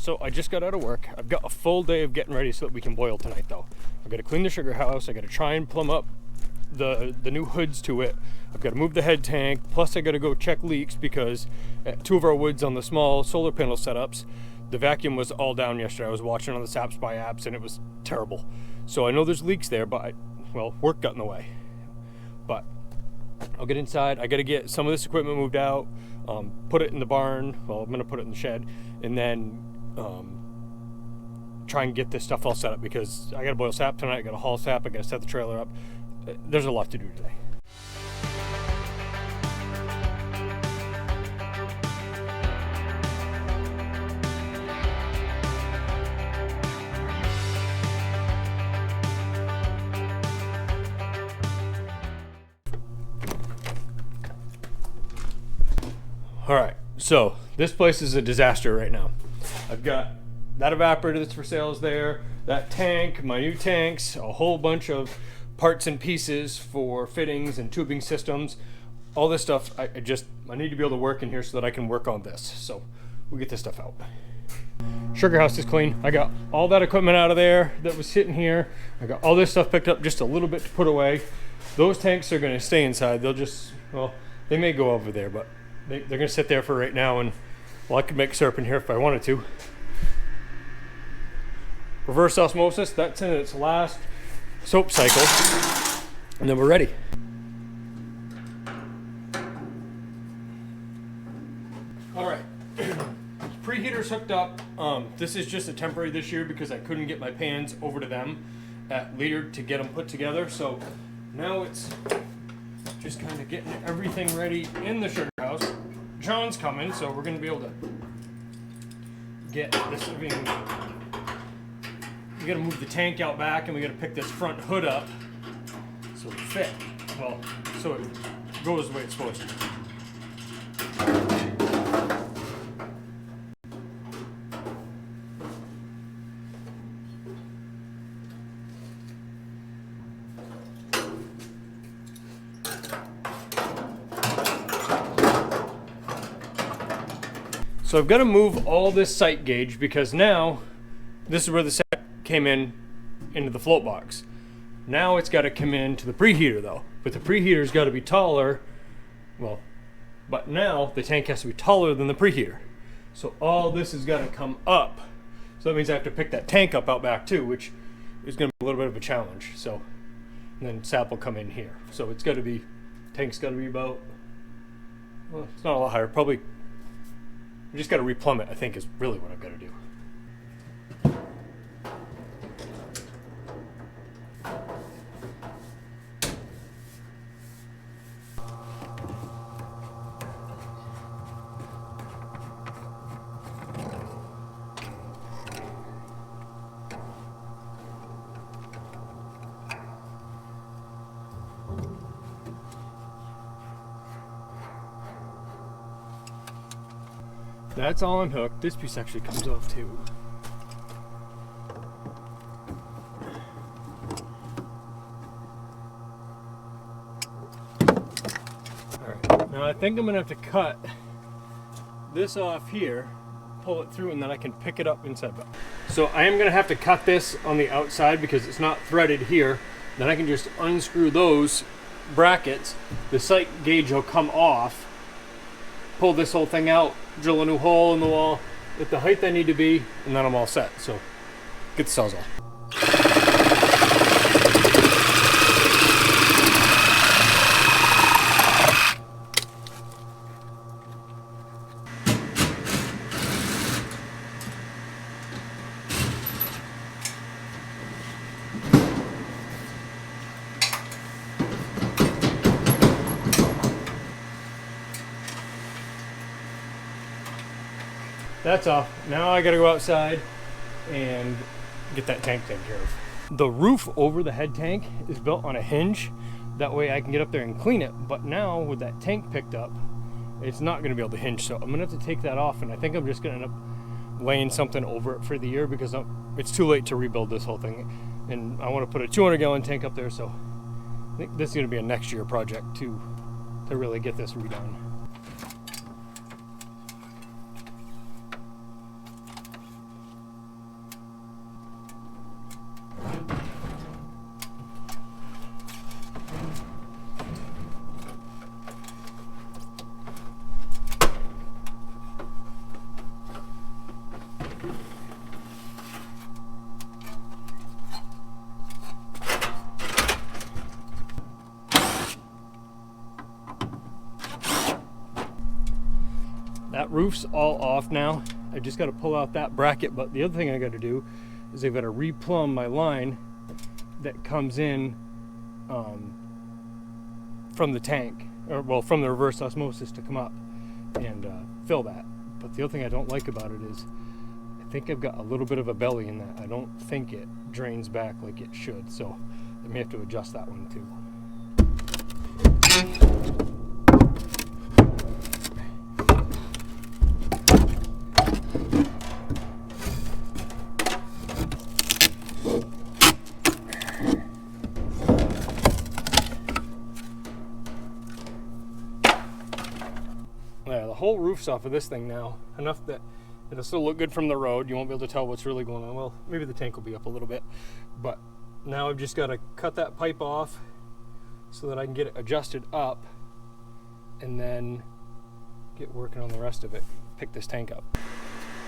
So I just got out of work. I've got a full day of getting ready so that we can boil tonight though. I've got to clean the sugar house. I got to try and plumb up the new hoods to it. I've got to move the head tank. Plus I got to go check leaks because at 2 of our woods on the small solar panel setups, the vacuum was all down yesterday. I was watching on the Sap Spy apps and it was terrible. So I know there's leaks there, but work got in the way. But I'll get inside. I got to get some of this equipment moved out, put it in the barn. Well, I'm going to put it in the shed, and then try and get this stuff all set up because I got to boil sap tonight. I got to haul sap. I got to set the trailer up. There's a lot to do today. All right, so this place is a disaster right now. I've got that evaporator that's for sale is there, that tank, my new tanks, a whole bunch of parts and pieces for fittings and tubing systems. All this stuff, I need to be able to work in here so that I can work on this. So we'll get this stuff out. Sugar house is clean. I got all that equipment out of there that was sitting here. I got all this stuff picked up, just a little bit to put away. Those tanks are gonna stay inside. They'll just, well, they may go over there, but they're gonna sit there for right now, and well, I could make syrup in here if I wanted to. Reverse osmosis, that's in its last soap cycle, and then we're ready. All right, preheater's hooked up. This is just a temporary this year because I couldn't get my pans over to them at Leader to get them put together. So now it's just kind of getting everything ready in the sugar house. John's coming, so we're gonna be able to get this. We gotta move the tank out back, and we gotta pick this front hood up so it fit. Well, so it goes the way it's supposed to. So I've got to move all this sight gauge because now this is where the sap came into the float box. Now it's got to come into the preheater though, but the preheater's got to be taller. Well, but now the tank has to be taller than the preheater. So all this has got to come up. So that means I have to pick that tank up out back too, which is going to be a little bit of a challenge. So and then sap will come in here. So it's got to be, tank's got to be about, well, it's not a lot higher, probably. I just got to replumb it, I think, is really what I've got to do. That's all unhooked. This piece actually comes off too. Alright, now I think I'm gonna have to cut this off here, pull it through, and then I can pick it up inside. So I am gonna have to cut this on the outside because it's not threaded here. Then I can just unscrew those brackets. The sight gauge will come off. Pull this whole thing out, drill a new hole in the wall at the height I need to be, and then I'm all set. So get the sawzall. That's off. Now I gotta go outside and get that tank taken care of. The roof over the head tank is built on a hinge. That way I can get up there and clean it. But now with that tank picked up, it's not gonna be able to hinge. So I'm gonna have to take that off, and I think I'm just gonna end up laying something over it for the year because it's too late to rebuild this whole thing. And I wanna put a 200-gallon tank up there, so I think this is gonna be a next year project to really get this redone. roof's all off now. I just got to pull out that bracket, but the other thing I got to do is I've got to replumb my line that comes in from the tank, or well, from the reverse osmosis to come up and fill that. But the other thing I don't like about it is I think I've got a little bit of a belly in that. I don't think it drains back like it should, so I may have to adjust that one too. Yeah, the whole roof's off of this thing now, enough that it'll still look good from the road. You won't be able to tell what's really going on. Well, maybe the tank will be up a little bit, but now I've just got to cut that pipe off so that I can get it adjusted up and then get working on the rest of it, pick this tank up.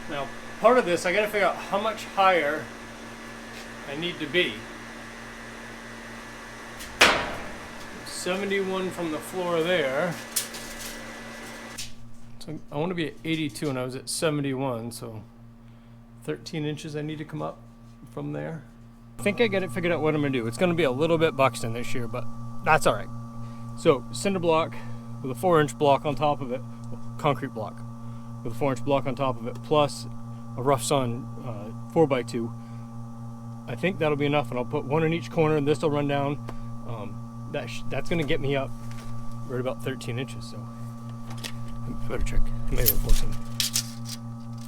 Now, part of this, I got to figure out how much higher I need to be. 71 from the floor there. So I want to be at 82 and I was at 71, so 13 inches I need to come up from there. I think I got it figured out what I'm going to do. It's going to be a little bit Buxton this year, but that's all right. So cinder block with a 4-inch block on top of it, concrete block with a 4-inch block on top of it, plus a rough sawn 4x2. I think that'll be enough, and I'll put one in each corner, and this will run down. That's going to get me up right about 13 inches. So I better check. Maybe we're close.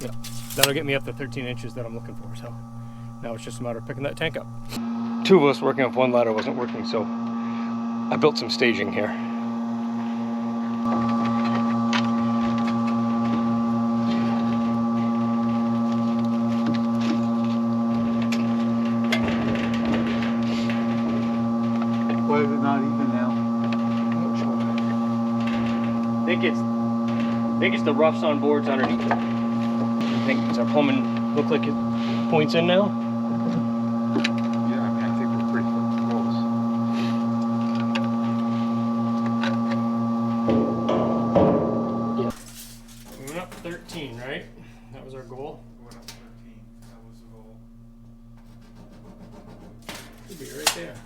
Yeah, that'll get me up to 13 inches that I'm looking for. So now it's just a matter of picking that tank up. Two of us working off one ladder wasn't working, so I built some staging here. Why is it not even now? I think it's the roughs on boards underneath it. I think does our plumbing look like it points in now? Yeah, I mean, I think we're pretty close. Yeah. We went up 13, right? That was our goal. We went up 13. That was the goal. Could be right there.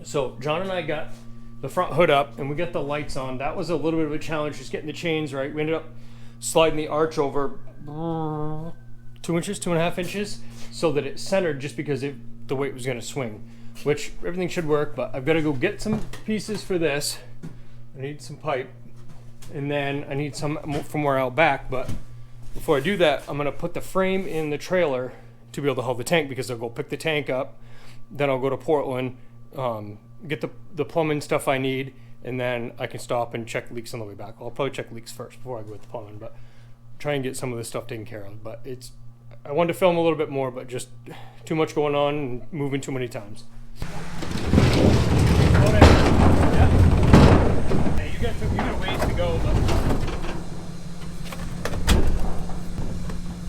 So John and I got the front hood up and we got the lights on. That was a little bit of a challenge, just getting the chains right. We ended up sliding the arch over 2 inches, 2.5 inches, so that it centered just because the weight was going to swing, which everything should work, but I've got to go get some pieces for this. I need some pipe, and then I need some from more out back, but before I do that, I'm going to put the frame in the trailer to be able to hold the tank, because I'll go pick the tank up, then I'll go to Portland, get the plumbing stuff I need, and then I can stop and check leaks on the way back. I'll probably check leaks first before I go with the plumbing, but try and get some of this stuff taken care of. But I wanted to film a little bit more, but just too much going on and moving too many times. Yeah. Hey, you got a ways to go, but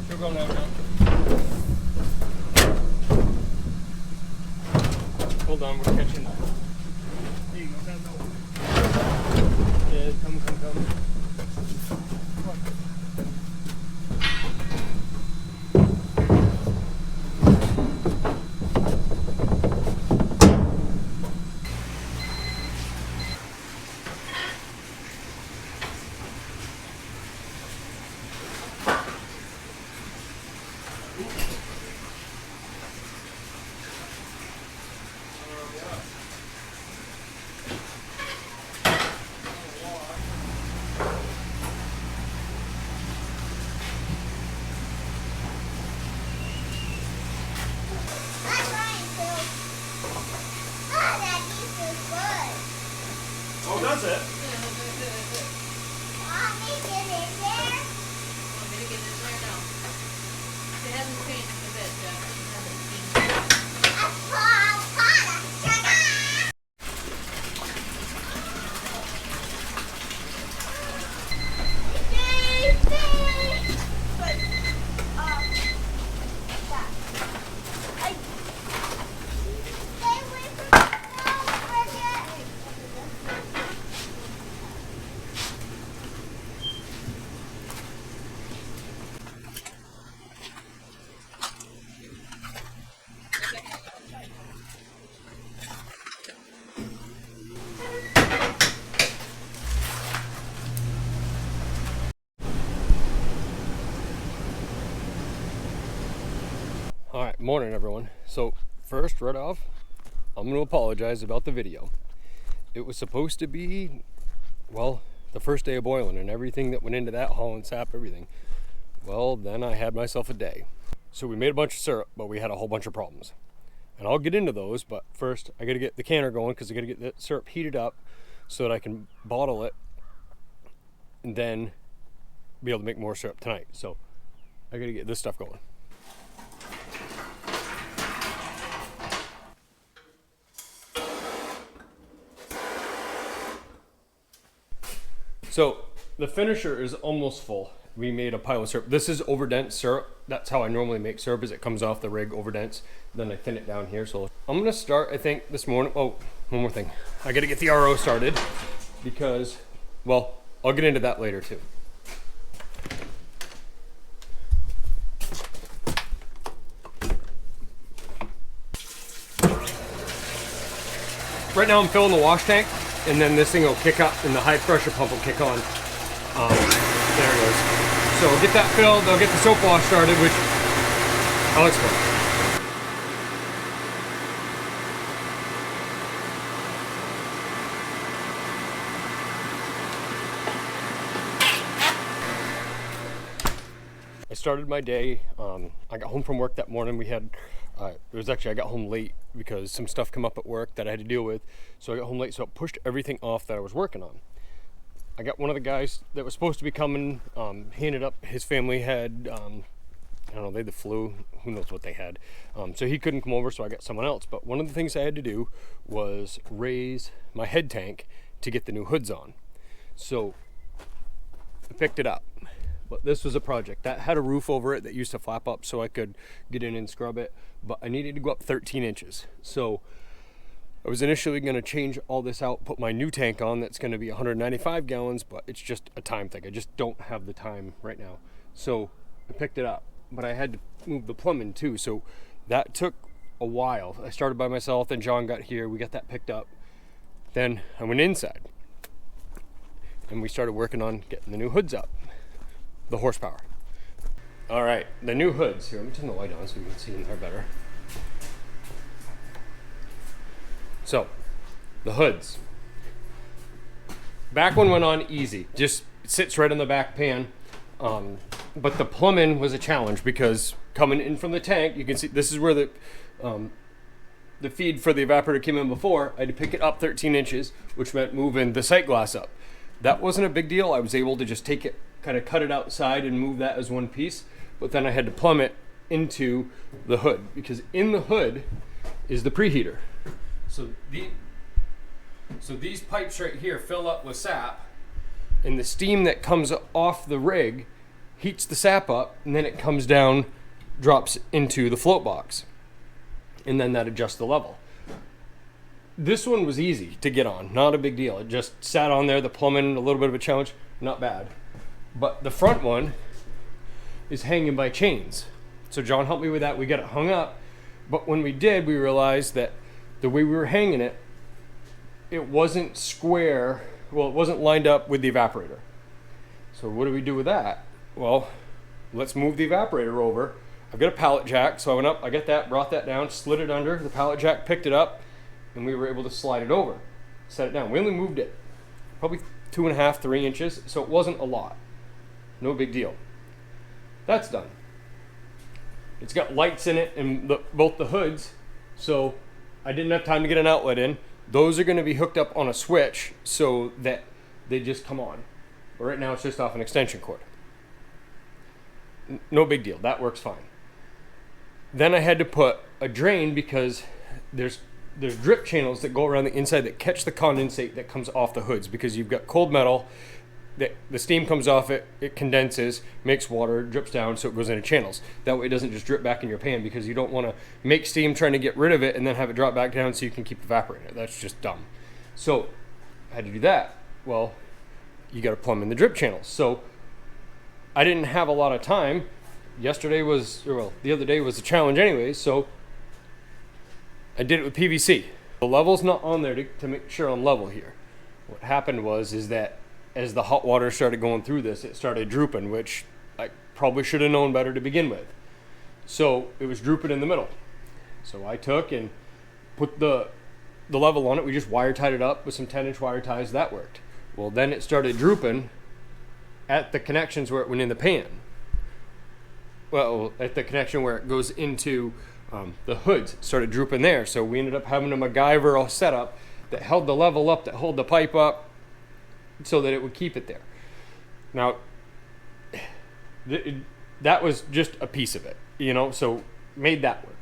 still going out now. Hold on, we're catching that. There you go, that's all. Yeah, come. Oh, does it? Want me to get in there? Want me to get in there? No. It hasn't changed a bit, Jeff. It hasn't changed. Stay away from Morning everyone. So first, right off, I'm going to apologize about the video. It was supposed to be, well, the first day of boiling and everything that went into that, hauling sap, everything. Well, then I had myself a day. So we made a bunch of syrup, but we had a whole bunch of problems. And I'll get into those, but first I got to get the canner going because I got to get the syrup heated up so that I can bottle it and then be able to make more syrup tonight. So I got to get this stuff going. So the finisher is almost full. We made a pile of syrup. This is overdense syrup. That's how I normally make syrup, is it comes off the rig overdense. Then I thin it down here. So I'm gonna start, I think, this morning. Oh, one more thing. I gotta get the RO started because, well, I'll get into that later too. Right now I'm filling the wash tank, and then this thing will kick up and the high pressure pump will kick on. There it goes. So I'll get that filled, I'll get the soap wash started, which I'll explain. I started my day, I got home from work that morning. We had, I got home late because some stuff came up at work that I had to deal with. So I got home late, so it pushed everything off that I was working on. I got one of the guys that was supposed to be coming, handed up, his family had, I don't know, they had the flu, who knows what they had. So he couldn't come over, so I got someone else. But one of the things I had to do was raise my head tank to get the new hoods on. So I picked it up. But this was a project that had a roof over it that used to flap up so I could get in and scrub it, but I needed to go up 13 inches. So I was initially going to change all this out, put my new tank on that's going to be 195 gallons, but it's just a time thing. I just don't have the time right now. So I picked it up, but I had to move the plumbing too. So that took a while. I started by myself, then John got here, we got that picked up. Then I went inside and we started working on getting the new hoods up. The horsepower. All right, the new hoods. Here, let me turn the light on so we can see in there better. So, the hoods. Back one went on easy. Just sits right on the back pan. But the plumbing was a challenge because coming in from the tank, you can see this is where the feed for the evaporator came in before. I had to pick it up 13 inches, which meant moving the sight glass up. That wasn't a big deal. I was able to just take it, kind of cut it outside and move that as one piece, but then I had to plumb it into the hood because in the hood is the preheater. So these pipes right here fill up with sap, and the steam that comes off the rig heats the sap up, and then it comes down, drops into the float box, and then that adjusts the level. This one was easy to get on, not a big deal. It just sat on there, the plumbing, a little bit of a challenge, not bad. But the front one is hanging by chains. So John helped me with that. We got it hung up. But when we did, we realized that the way we were hanging it, it wasn't square. Well, it wasn't lined up with the evaporator. So what do we do with that? Well, let's move the evaporator over. I've got a pallet jack. So I went up, I got that, brought that down, slid it under. The pallet jack picked it up, and we were able to slide it over, set it down. We only moved it probably 2.5, 3 inches. So it wasn't a lot. No big deal. That's done. It's got lights in it in both the hoods, so I didn't have time to get an outlet in. Those are going to be hooked up on a switch so that they just come on. But right now it's just off an extension cord. No big deal. That works fine. Then I had to put a drain because there's drip channels that go around the inside that catch the condensate that comes off the hoods because you've got cold metal. The steam comes off it, it condenses, makes water, drips down, so it goes into channels. That way it doesn't just drip back in your pan because you don't want to make steam trying to get rid of it and then have it drop back down so you can keep evaporating it. That's just dumb. So I had to do that. Well, you got to plumb in the drip channels. So I didn't have a lot of time. The other day was a challenge anyway, so I did it with PVC. The level's not on there to make sure I'm level here. What happened is that as the hot water started going through this, it started drooping, which I probably should have known better to begin with. So it was drooping in the middle. So I took and put the level on it. We just wire tied it up with some 10-inch wire ties. That worked. Well, then it started drooping at the connections where it went in the pan. Well, at the connection where it goes into the hoods, it started drooping there. So we ended up having a MacGyver setup that held the level up, that held the pipe up, so that it would keep it there. Now, that was just a piece of it, you know, so made that work.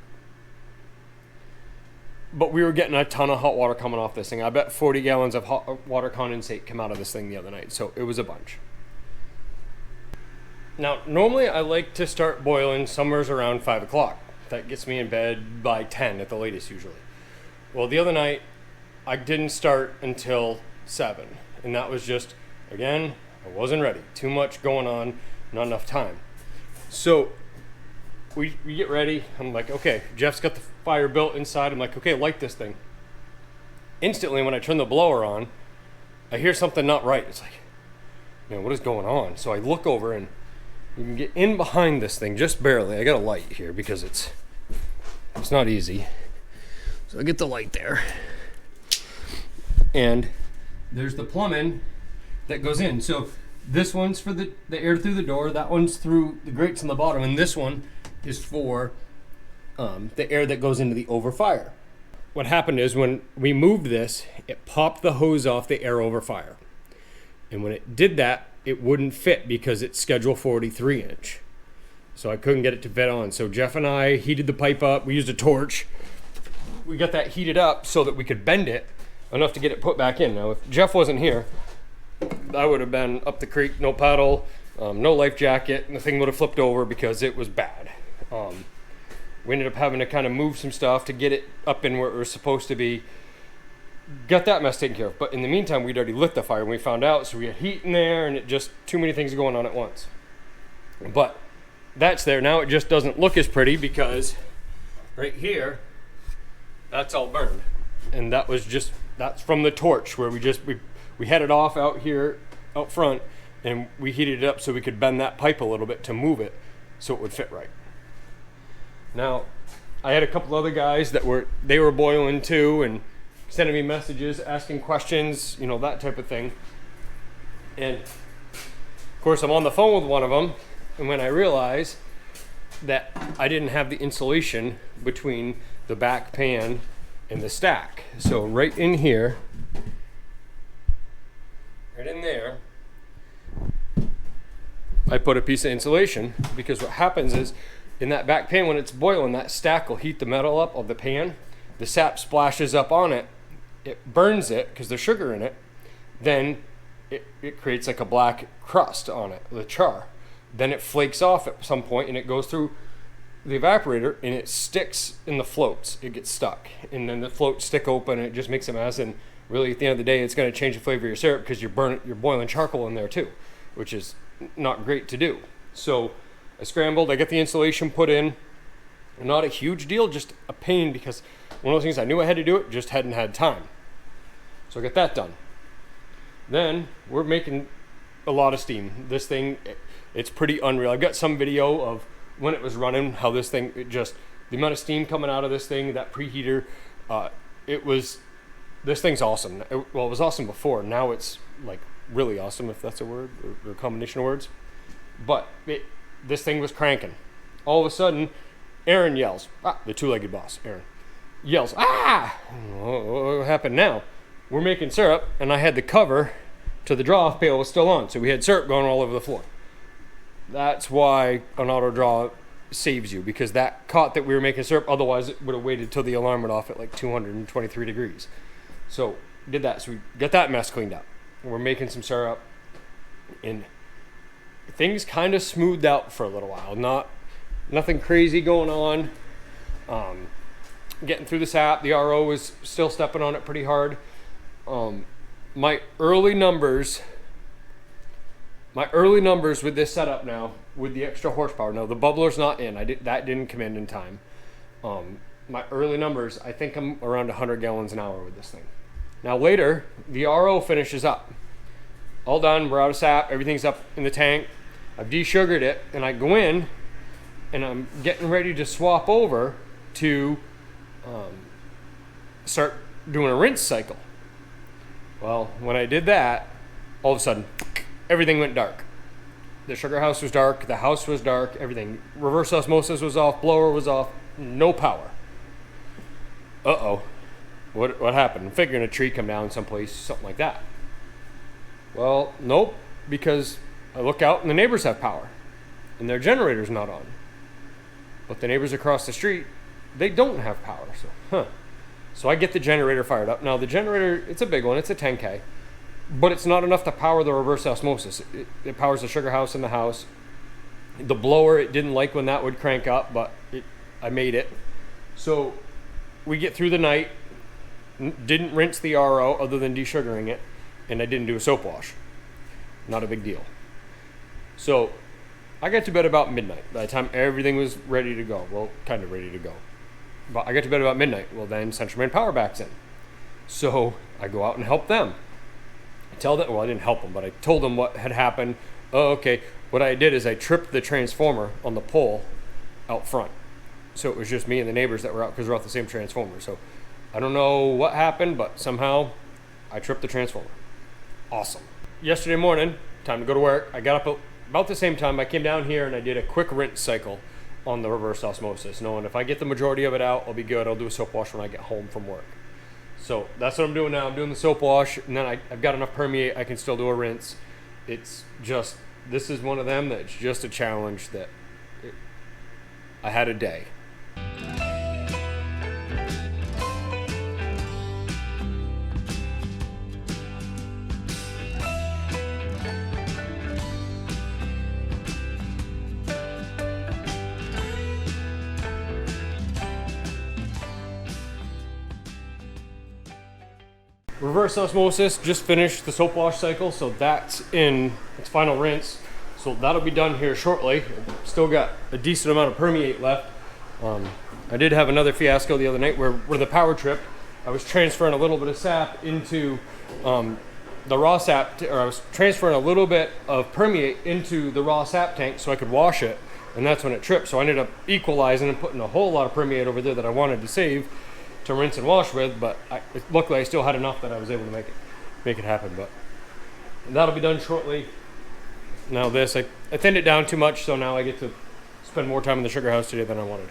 But we were getting a ton of hot water coming off this thing. I bet 40 gallons of hot water condensate came out of this thing the other night, so it was a bunch. Now, normally I like to start boiling somewhere around 5 o'clock. That gets me in bed by 10 at the latest usually. Well, the other night, I didn't start until 7. And that was just, again, I wasn't ready. Too much going on, not enough time. So we get ready. I'm like, okay, Jeff's got the fire built inside. I'm like, okay, light this thing. Instantly, when I turn the blower on, I hear something not right. It's like, man, what is going on? So I look over and you can get in behind this thing just barely. I got a light here because it's not easy. So I get the light there. And there's the plumbing that goes in. So this one's for the air through the door. That one's through the grates on the bottom. And this one is for the air that goes into the overfire. What happened is when we moved this, it popped the hose off the air overfire. And when it did that, it wouldn't fit because it's schedule 43 inch. So I couldn't get it to fit on. So Jeff and I heated the pipe up. We used a torch. We got that heated up so that we could bend it enough to get it put back in. Now, if Jeff wasn't here, I would have been up the creek, no paddle, no life jacket, and the thing would have flipped over because it was bad. We ended up having to kind of move some stuff to get it up in where it was supposed to be. Got that mess taken care of. But in the meantime, we'd already lit the fire when we found out, so we had heat in there, and it just, too many things going on at once. But that's there. Now it just doesn't look as pretty because right here, that's all burned. And that was just, that's from the torch where we had it off out here, out front, and we heated it up so we could bend that pipe a little bit to move it so it would fit right. Now, I had a couple other guys that were boiling too and sending me messages, asking questions, you know, that type of thing. And of course, I'm on the phone with one of them, and when I realize that I didn't have the insulation between the back pan and the stack. So right in here, right in there, I put a piece of insulation because what happens is in that back pan, when it's boiling, that stack will heat the metal up of the pan. The sap splashes up on it. It burns it because there's sugar in it. Then it creates like a black crust on it, the char. Then it flakes off at some point and it goes through the evaporator and it sticks in the floats. It gets stuck. And then the floats stick open and it just makes a mess. And really at the end of the day, it's going to change the flavor of your syrup because you're boiling charcoal in there too, which is not great to do. So I scrambled, I got the insulation put in. Not a huge deal, just a pain because one of those things I knew I had to do it, just hadn't had time. So I got that done. Then we're making a lot of steam. This thing, it's pretty unreal. I've got some video of when it was running, how this thing, the amount of steam coming out of this thing, that preheater, this thing's awesome. Well, it was awesome before. Now it's like really awesome, if that's a word, or a combination of words. But this thing was cranking. All of a sudden, Aaron yells, the two-legged boss, Aaron, yells, what happened now? We're making syrup, and I had the cover to the draw-off pail was still on, so we had syrup going all over the floor. That's why an auto draw saves you, because that caught that we were making syrup, otherwise it would have waited till the alarm went off at like 223 degrees. So did that, so we got that mess cleaned up. We're making some syrup, and things kind of smoothed out for a little while. Nothing crazy going on. Getting through the sap, the RO was still stepping on it pretty hard. My early numbers with this setup now, with the extra horsepower. Now the bubbler's not in. That didn't come in time. My early numbers, I think I'm around 100 gallons an hour with this thing. Now later, the RO finishes up. All done. We're out of sap. Everything's up in the tank. I've desugared it, and I go in, and I'm getting ready to swap over to start doing a rinse cycle. Well, when I did that, all of a sudden, everything went dark. The sugar house was dark, the house was dark, everything. Reverse osmosis was off, blower was off, no power. Uh-oh. What happened? I'm figuring a tree come down someplace, something like that. Well, nope, because I look out and the neighbors have power, and their generator's not on. But the neighbors across the street, they don't have power, So I get the generator fired up. Now the generator, it's a big one, it's a 10K, but it's not enough to power the reverse osmosis. It powers the sugar house in the house. The blower, it didn't like when that would crank up, but I made it. So we get through the night, didn't rinse the RO other than desugaring it, and I didn't do a soap wash. Not a big deal. So I got to bed about midnight. By the time everything was ready to go, well, kind of ready to go. But I got to bed about midnight. Well, then Central Main Power backs in. So I go out and help them. Well, I didn't help them, but I told them what had happened. Oh, okay. What I did is I tripped the transformer on the pole out front. So it was just me and the neighbors that were out because we're off the same transformer. So I don't know what happened, but somehow I tripped the transformer. Awesome. Yesterday morning, time to go to work. I got up about the same time. I came down here and I did a quick rinse cycle on the reverse osmosis, knowing if I get the majority of it out, I'll be good. I'll do a soap wash when I get home from work. So that's what I'm doing now. I'm doing the soap wash, and then I've got enough permeate. I can still do a rinse. It's just, this is one of them that's just a challenge that I had a day. Reverse osmosis, just finished the soap wash cycle, so that's in its final rinse. So that'll be done here shortly. Still got a decent amount of permeate left. I did have another fiasco the other night where the power tripped. I was transferring a little bit of sap into the raw sap, or I was transferring a little bit of permeate into the raw sap tank so I could wash it, and that's when it tripped. So I ended up equalizing and putting a whole lot of permeate over there that I wanted to save to rinse and wash with, but luckily I still had enough that I was able to make it happen. But that'll be done shortly. Now this, I thinned it down too much, so now I get to spend more time in the sugar house today than I wanted.